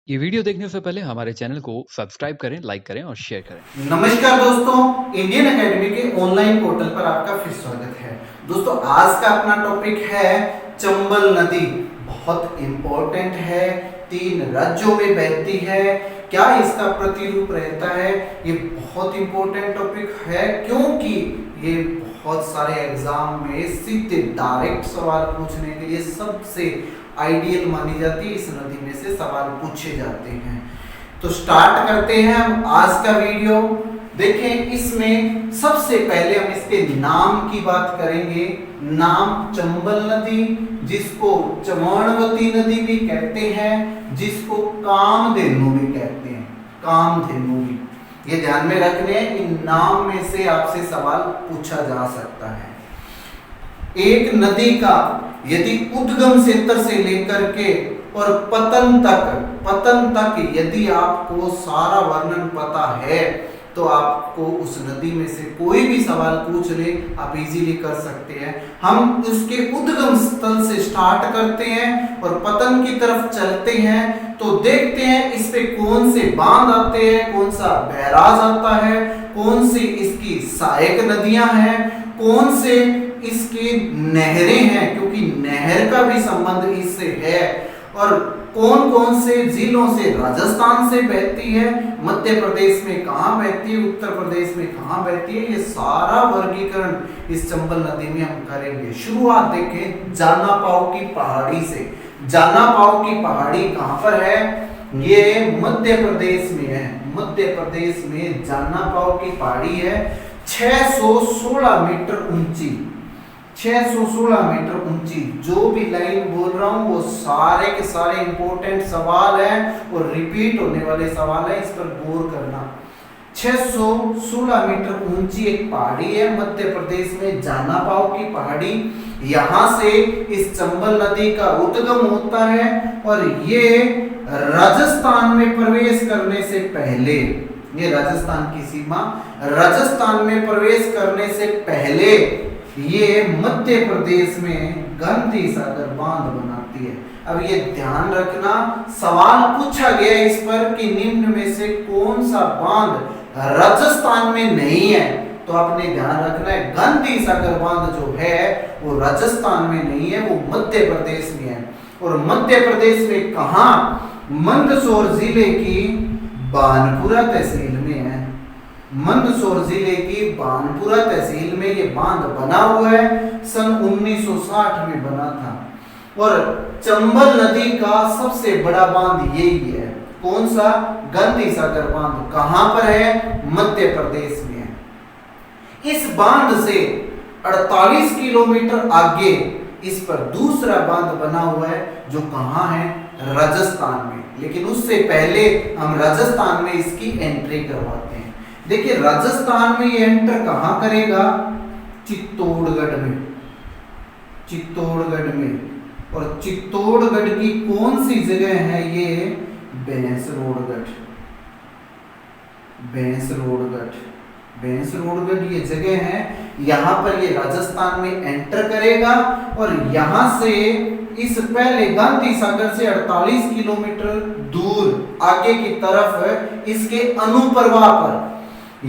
ये वीडियो देखने से पहले हमारे चैनल को सब्सक्राइब करें, लाइक करें और शेयर करें। नमस्कार दोस्तों, इंडियन एकेडमी के ऑनलाइन पोर्टल पर आपका फिर स्वागत है। दोस्तों, आज का अपना टॉपिक है चंबल नदी। बहुत इंपॉर्टेंट है, 3 राज्यों में बहती है। क्या इसका प्रतिरूप रहता है? ये बहुत इंपॉर्टेंट टॉपिक है क्योंकि ये बहुत सारे एग्जाम में सीधे डायरेक्ट सवाल पूछने के लिए सबसे आइडियल मानी जाती है। इस नदी में से सवाल पूछे जाते हैं। तो स्टार्ट करते हैं हम आज का वीडियो। देखें, इसमें सबसे पहले हम इसके नाम की बात करेंगे। नाम चंबल नदी, जिसको चमणवती नदी भी कहते हैं, जिसको कामधेनु भी कहते हैं। कामधेनु भी, ये ध्यान में रखने, इन नाम में से आपसे सवाल पूछा जा सकता है। एक नदी का यदि उद्गम क्षेत्र से लेकर के और पतन तक यदि आपको सारा वर्णन पता है तो आपको उस नदी में से कोई भी सवाल पूछ ले आप इजीली कर सकते हैं। हम उसके उद्गम स्थल से स्टार्ट करते हैं और पतन की तरफ चलते हैं तो देखते हैं इस पे कौन से बांध आते हैं, कौन सा बैराज आता है, कौन सी इसकी सहायक नदियां हैं, कौन से इसकी नहरें हैं, क्योंकि नहर का भी संबंध इससे है, और कौन कौन से जिलों से राजस्थान से बहती है, मध्य प्रदेश में कहां बहती है, उत्तर प्रदेश में कहां बहती है। ये सारा वर्गीकरण इस चंबल नदी में हम करेंगे। शुरुआत देखें जाना पाव की पहाड़ी से। जाना पाव की पहाड़ी कहां पर है? ये मध्य प्रदेश में है। मध्य प्रदेश में जाना पाव की पहाड़ी है, 616 मीटर ऊंची। 616 मीटर ऊंची। जो भी लाइन बोल रहा हूं वो सारे के सारे इंपॉर्टेंट सवाल हैं और रिपीट होने वाले सवाल हैं, इस पर गौर करना। 616 मीटर ऊंची एक पहाड़ी है मध्य प्रदेश में, जाना पाव की पहाड़ी। यहां से इस चंबल नदी का उद्गम होता है और ये राजस्थान में प्रवेश करने से पहले, ये राजस्थान की सीमा, राजस्थान में प्रवेश करने से पहले ये मध्य प्रदेश में गांधी सागर बांध बनाती है। अब ये ध्यान रखना, सवाल पूछा गया इस पर कि निम्न में से कौन सा बांध राजस्थान में नहीं है, तो आपने ध्यान रखना है गांधी सागर बांध जो है वो राजस्थान में नहीं है, वो मध्य प्रदेश में है। और मध्य प्रदेश में कहां? मंदसौर जिले की बानपुरा तहसील में है। मंदसौर जिले की बानपुरा तहसील में ये बांध बना हुआ है, सन 1960 में बना था। और चंबल नदी का सबसे बड़ा बांध यही है। कौन सा? गांधी सागर बांध। कहां पर है? मध्य प्रदेश में है। इस बांध से 48 किलोमीटर आगे इस पर दूसरा बांध बना हुआ है, जो कहां है? राजस्थान में। लेकिन उससे पहले हम राजस्थान में इसकी एंट्री करवाते हैं। देखिए, राजस्थान में ये एंटर कहां करेगा? चित्तौड़गढ़ में। चित्तौड़गढ़ में। और चित्तौड़गढ़ की कौन सी जगह है ये? भैंसरोडगढ़। भैंसरोडगढ़। भैंसरोडगढ़ ये जगह है। यहां पर ये राजस्थान में एंटर करेगा और यहां से इस पहले गांधी सागर से 48 किलोमीटर दूर आगे की तरफ इसके अनुप्रवाह पर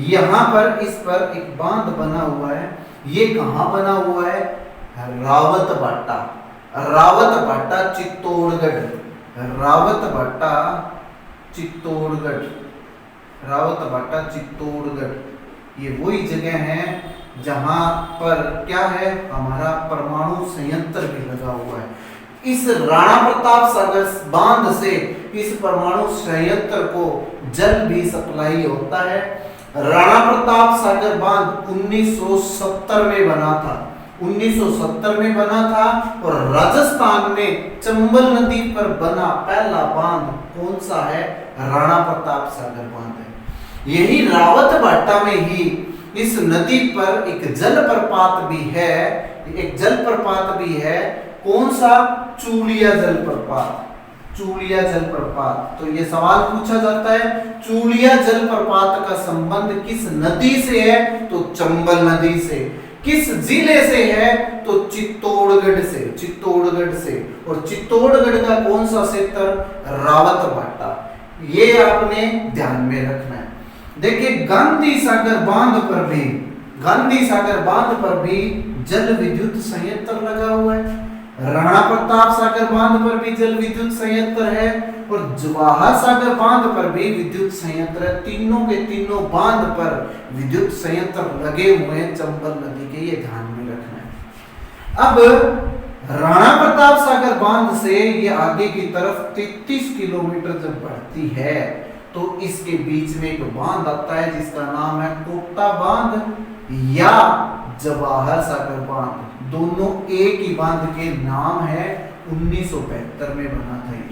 यहां पर इस पर एक बांध बना हुआ है। ये कहां बना हुआ है? रावतभाटा। रावतभाटा चित्तौड़गढ़। रावतभाटा चित्तौड़गढ़। रावतभाटा चित्तौड़गढ़ ये वही जगह है जहां पर क्या है? हमारा परमाणु संयंत्र भी लगा हुआ है। इस राणा प्रताप सागर बांध से इस परमाणु संयंत्र को जल भी सप्लाई होता है। राणा प्रताप सागर बांध 1970 में बना था। 1970 में बना था। और राजस्थान में चंबल नदी पर बना पहला बांध कौन सा है? राणा प्रताप सागर बांध है। यही रावतभाटा में ही इस नदी पर एक जलप्रपात भी है। एक जलप्रपात भी है। कौन सा? चूलिया जलप्रपात। चूलिया जलप्रपात। तो ये सवाल पूछा जाता है, चूलिया जलप्रपात का संबंध किस नदी से है? तो चंबल नदी से। किस जिले से है? तो चित्तौड़गढ़ से, चित्तौड़गढ़ से। और चित्तौड़गढ़ का कौन सा क्षेत्र? रावतभाटा। ये आपने ध्यान में रखना है। देखिए गांधी सागर बांध पर भी, गांधी सागर बांध पर भी जल विद्युत संयंत्र लगा हुआ है। राणा प्रताप सागर बांध पर भी जल विद्युत संयंत्र है और जवाहर सागर बांध पर भी विद्युत संयंत्र है। तीनों के तीनों बांध पर विद्युत संयंत्र लगे हुए हैं चंबल नदी के, ये ध्यान में रखना है। अब राणा प्रताप सागर बांध से ये आगे की तरफ 33 किलोमीटर जब बढ़ती है तो इसके बीच में एक बांध आता है जिसका नाम है कोटा बांध या जवाहर सागर बांध। दोनों एक ही बांध के नाम है। 1972 में बना था ये,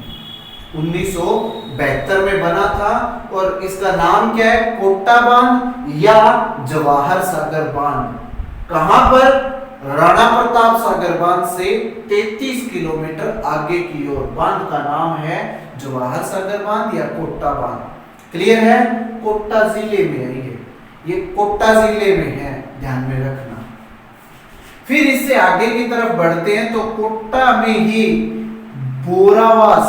1972 में बना था और इसका नाम क्या है? कोटा बांध या जवाहर सागर बांध। कहां पर? राणा प्रताप सागर बांध से 33 किलोमीटर आगे की ओर। बांध का नाम है जवाहर सागर बांध या कोटा बांध। क्लियर है? कोटा जिले में है ये कोटा जिले में है, ध्यान में रखना। फिर इससे आगे की तरफ बढ़ते हैं तो कोटा में ही बोरावास,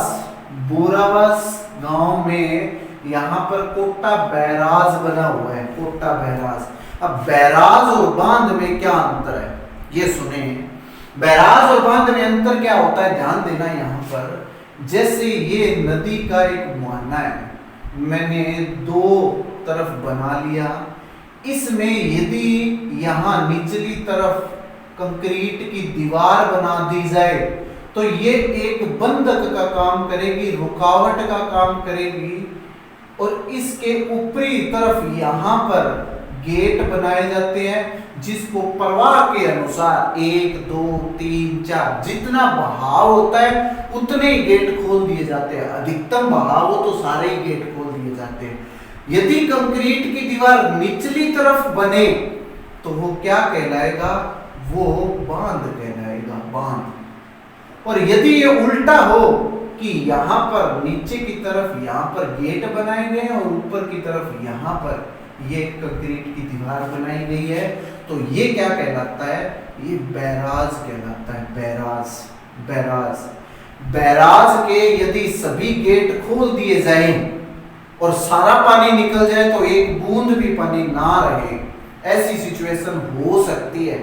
बोरावास गांव में यहां पर कोटा बैराज बना हुआ है, कोटा बैराज। अब बैराज और बांध में क्या अंतर है ये सुने। बैराज और बांध में अंतर क्या होता है ध्यान देना यहां पर। जैसे ये नदी का एक मुहाना है, मैंने दो तरफ बना लिया, इसमें यदि यहां निचली तरफ कंक्रीट की दीवार बना दी जाए तो ये एक बंधक का काम करेगी, रुकावट का काम करेगी। और इसके ऊपरी तरफ यहां पर गेट बनाए जाते हैं जिसको प्रवाह के अनुसार 1 2 3 4 जितना बहाव होता है उतने ही गेट खोल दिए जाते हैं। अधिकतम बहाव हो तो सारे ही गेट खोल दिए जाते हैं। यदि कंक्रीट की दीवार निचली तरफ बने तो वो क्या कहलाएगा? वो बांध कहलाएगा, बांध। और यदि ये उल्टा हो कि यहां पर नीचे की तरफ यहां पर गेट बनाए गए हैं और ऊपर की तरफ यहां पर ये कंक्रीट की दीवार बनाई गई है तो ये क्या कहलाता है? ये बैराज कहलाता है, बैराज, बैराज। बैराज के यदि सभी गेट खोल दिए जाएं और सारा पानी निकल जाए तो एक बूंद भी पानी ना रहे, ऐसी सिचुएशन हो सकती है।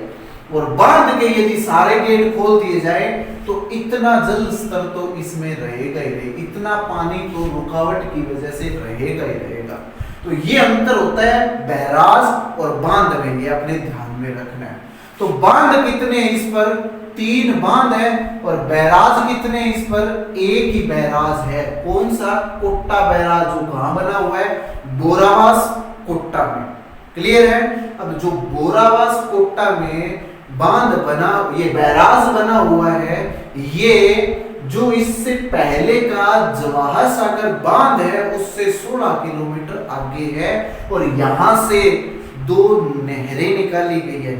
और बांध के यदि सारे गेट खोल दिए जाए तो इतना जल स्तर तो इसमें रहेगा ही रहेगा, इतना पानी तो रुकावट की वजह से रहेगा ही रहेगा। तो ये अंतर होता है बैराज और बांध में, ये अपने ध्यान में रखना है। तो बांध कितने इस पर? 3 बांध है और बैराज कितने इस पर? एक ही बैराज है। कौन सा? कोटा बैराज, जो कहां बना हुआ है? बोरावास कोटा में। क्लियर है? अब जो बोरावास कोटा में बांध बना, ये बैराज बना हुआ है, ये जो इससे पहले का जवाहर सागर बांध है उससे 16 किलोमीटर आगे है। और यहां से 2 नहरें निकाली गई है।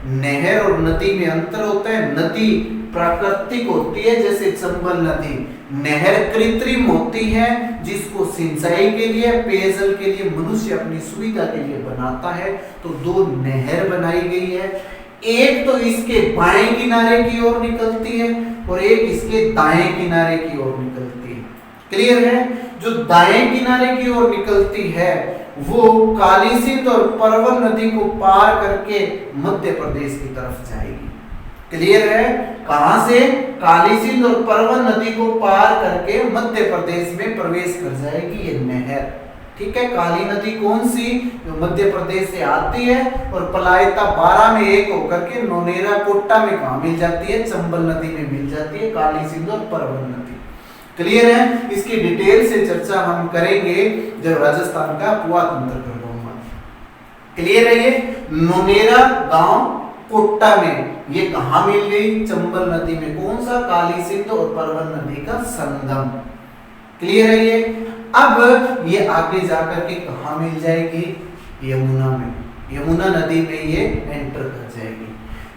नहर और नदी में अंतर होता है। नदी प्राकृतिक होती है जैसे चंबल नदी, नहर कृत्रिम होती है जिसको सिंचाई के लिए, पेयजल के लिए मनुष्य अपनी सुविधा के लिए बनाता है। तो 2 नहर बनाई गई है, एक तो इसके बाएं किनारे की ओर निकलती है और एक इसके दाएं किनारे की ओर निकलती है। क्लियर है? जो दाएं किनारे की ओर निकलती है वो काली सिंध और परवन नदी को पार करके मध्य प्रदेश की तरफ जाएगी। क्लियर है? कहां से? काली सिंध और परवन नदी को पार करके मध्य प्रदेश में प्रवेश कर जाएगी ये नहर। ठीक है? काली नदी कौन सी? जो मध्य प्रदेश से आती है और पलायता 12 में एक होकर के नोनेरा कोटा में कहा मिल जाती है? चंबल नदी में मिल जाती है, काली सिंध और परवन नदी। क्लियर है? इसकी डिटेल से चर्चा हम करेंगे जब राजस्थान का पुआतंत्र करवाऊंगा। क्लियर है? ये नोनेरा गांव कोटा में ये कहा मिल गई? चंबल नदी में। कौन सा? काली सिंध और परवन नदी का संगम। क्लियर है? ये अब ये आगे जाकर के कहा मिल जाएगी? यमुना में, यमुना नदी में ये एंटर कर जाएगी।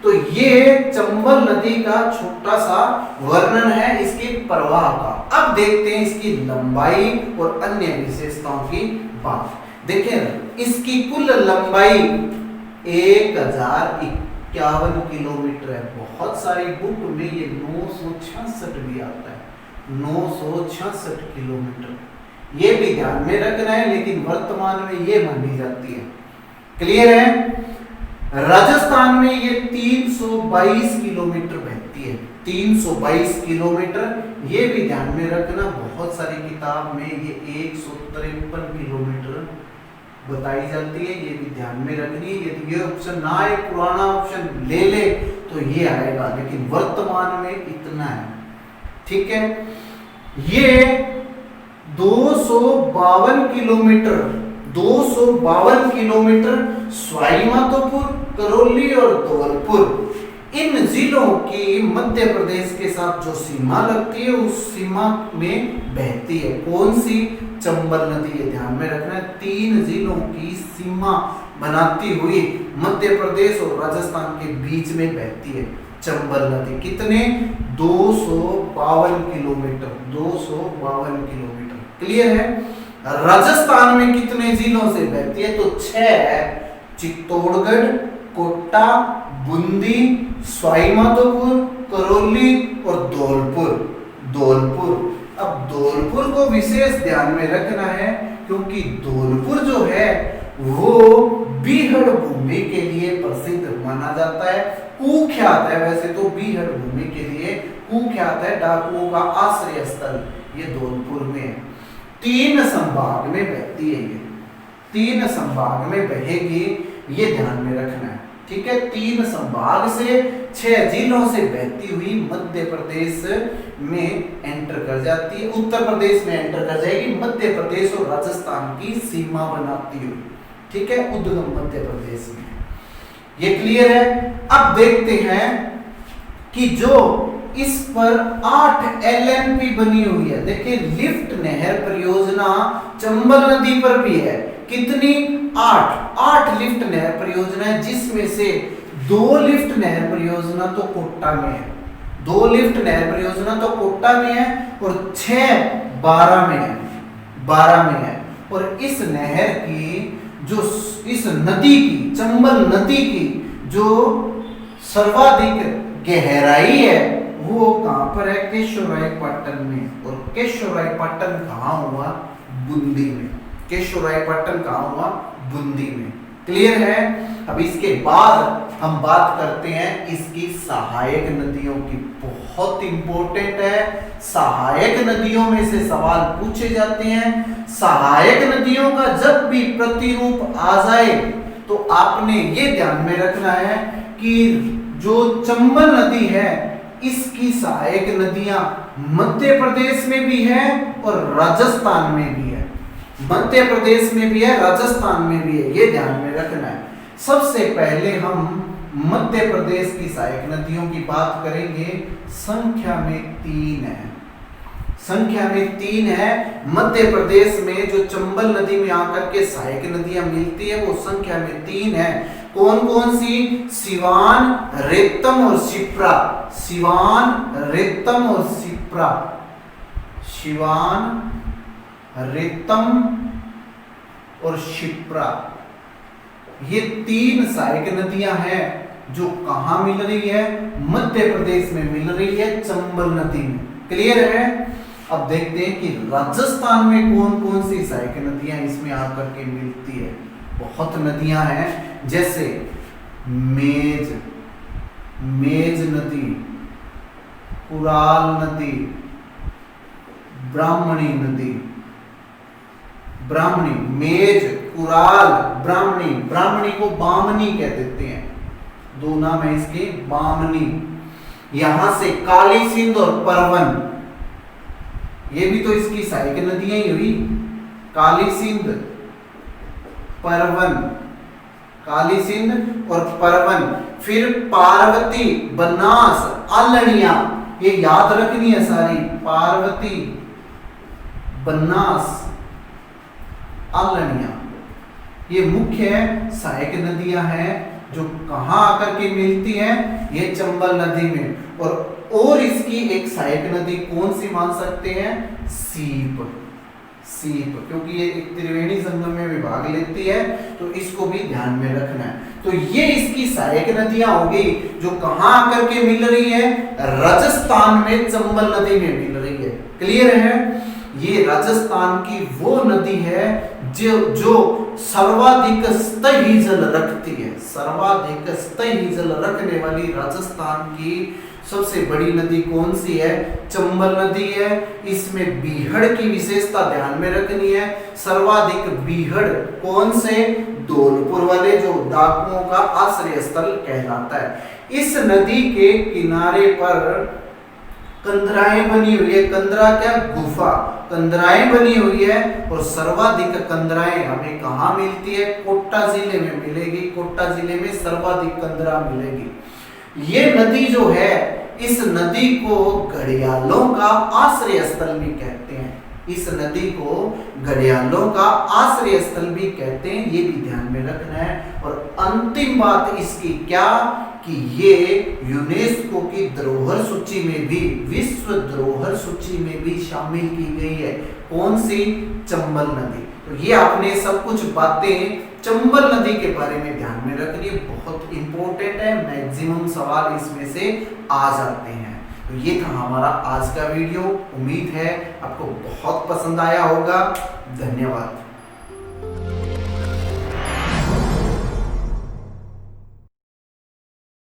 तो ये चंबल नदी का छोटा सा वर्णन है इसके प्रवाह का। अब देखते हैं इसकी लंबाई और अन्य विशेषताओं की बात। देखिए इसकी कुल लंबाई 1051 किलोमीटर है। बहुत सारी बुक में ये 966 भी आता है, 966 किलोमीटर। ये भी ध्यान में रखना है, लेकिन वर्तमान में ये मानी जाती है। क्लियर है? राजस्थान में ये 322 किलोमीटर बहती है, 322 किलोमीटर। ये भी ध्यान में रखना, बहुत सारी किताब में ये 153 किलोमीटर बताई जाती है। ये भी ध्यान में रखनी है। यदि ये ऑप्शन ना आए, पुराना ऑप्शन ले ले तो ये आएगा, लेकिन वर्तमान में इतना है। ठीक है? ये 252 किलोमीटर, 252 किलोमीटर सवाई माधोपुर, करौली और धौलपुर, इन जिलों की मध्य प्रदेश के साथ जो सीमा लगती है उस सीमा में बहती है। कौन सी? चंबल नदी। ये ध्यान में रखना है, 3 जिलों की सीमा बनाती हुई मध्य प्रदेश और राजस्थान के बीच में बहती है चंबल नदी। कितने? 252 किलोमीटर, 252 किलोमीटर। क्लियर है? राजस्थान में कितने जिलों से बहती है? तो 6, चित्तौड़गढ़, कोटा, बूंदी, सवाई माधोपुर, करौली और धौलपुर। धौलपुर, अब धौलपुर को विशेष ध्यान में रखना है, क्योंकि धौलपुर जो है वो बीहड़ भूमि के लिए प्रसिद्ध माना जाता है, कुख्यात है। वैसे तो बीहड़ भूमि के लिए कुख्यात है, डाकुओं का आश्रय स्थल ये धौलपुर में है। 3 संभाग में बहती है ये, 3 संभाग में बहेगी, ये ध्यान में रखना है। ठीक है? 3 संभाग से 6 जिलों से बहती हुई मध्य प्रदेश में एंटर कर जाती है, उत्तर प्रदेश में एंटर कर जाएगी, मध्य प्रदेश और राजस्थान की सीमा बनाती हुई। ठीक है? उद्गम मध्य प्रदेश में। ये क्लियर है? अब देखते हैं कि जो इस पर 8 LNP बनी हुई है। देखिए, लिफ्ट नहर परियोजना चंबल नदी पर भी है। कितनी? 8 लिफ्ट नहर परियोजना है, जिसमें से 2 लिफ्ट नहर परियोजना तो कोटा में है, 2 लिफ्ट नहर परियोजना तो कोटा में है, और 6 12 में है, 12 में है। और इस नहर की जो, इस नदी की, चंबल नदी की जो सर्वाधिक गहराई है वो कहां पर है? केशवरायपट्टन में। और केशवरायपट्टन कहां हुआ? बूंदी में। केशवरायपट्टन कहां हुआ? बूंदी में। क्लियर है? अब इसके बाद हम बात करते हैं इसकी सहायक नदियों की। बहुत इंपॉर्टेंट है, सहायक नदियों में से सवाल पूछे जाते हैं। सहायक नदियों का जब भी प्रतिरूप आ जाए तो आपने ये ध्यान में रखना है कि जो चंबल नदी है इसकी सहायक नदियां मध्य प्रदेश में भी है और राजस्थान में भी है। मध्य प्रदेश में भी है, राजस्थान में भी है, ये ध्यान में रखना है। सबसे पहले हम मध्य प्रदेश की सहायक नदियों की बात करेंगे। संख्या में 3 है, संख्या में 3 है। मध्य प्रदेश में जो चंबल नदी में आकर के सहायक नदियां मिलती है वो संख्या में 3 है। कौन कौन सी? सिवान, रेतम और शिप्रा। सिवान, रेतम और शिप्रा। सिवान, रेतम और शिप्रा, ये 3 सहायक नदियां हैं जो कहां मिल रही है? मध्य प्रदेश में मिल रही है, चंबल नदी में। क्लियर है? अब देखते हैं कि राजस्थान में कौन कौन सी सहायक नदियां इसमें आकर के मिलती है। बहुत नदियां हैं, जैसे मेज, मेज नदी, कुराल नदी, ब्राह्मणी नदी। ब्राह्मणी, मेज, कुराल, ब्राह्मणी। ब्राह्मणी को बामनी कह देते हैं, 2 नाम है इसके, बामनी। यहां से काली सिंध और परवन, ये भी तो इसकी सहायक नदियां ही हुई। काली सिंध, परवन, काली सिंध और परवन। फिर पार्वती, बनास, आलनिया, ये याद रखनी है सारी। पार्वती, बनास, आलनिया, ये मुख्य सहायक नदियां हैं जो कहां आकर के मिलती हैं? ये चंबल नदी में। और इसकी एक सहायक नदी कौन सी मान सकते हैं? सीप। सीप, क्योंकि ये एक त्रिवेणी संगम में भी भाग लेती है, तो इसको भी ध्यान में रखना है। तो ये इसकी सहायक नदियां हो गई जो कहां आकर के मिल रही है, राजस्थान में चंबल नदी में मिल रही है। क्लियर है? ये राजस्थान की वो नदी है जो सर्वाधिक स्थायी जल रखती है। सर्वाधिक स्थायी जल रखने वाली राजस्थान की सबसे बड़ी नदी कौन सी है? चंबल नदी है। इसमें बीहड़ की विशेषता ध्यान में रखनी है। सर्वाधिक बीहड़ कौन से? धौलपुर वाले, जो डाकुओं का आश्रय स्थल कहलाता है। इस नदी के किनारे पर कंदराएं बनी हुई है। कंदरा क्या? गुफा। कंदराएं बनी हुई है और सर्वाधिक कंदराएं हमें कहाँ मिलती है? कोटा जिले में मिलेगी। कोटा जिले में सर्वाधिक कंदरा मिलेगी। ये नदी जो है, इस नदी को घड़ियालों का आश्रय स्थल भी कहते हैं। इस नदी को घड़ियालों का आश्रय स्थल भी कहते हैं, ये भी ध्यान में रखना है। और अंतिम बात इसकी क्या, कि ये यूनेस्को की धरोहर सूची में भी, विश्व धरोहर सूची में भी शामिल की गई है। कौन सी? चंबल नदी। तो ये आपने सब कुछ बातें चंबल नदी के बारे में ध्यान में रखनी है, बहुत इंपॉर्टेंट है। मैक्सिमम सवाल इसमें से आ जाते हैं। तो ये था हमारा आज का वीडियो। उम्मीद है आपको बहुत पसंद आया होगा। धन्यवाद।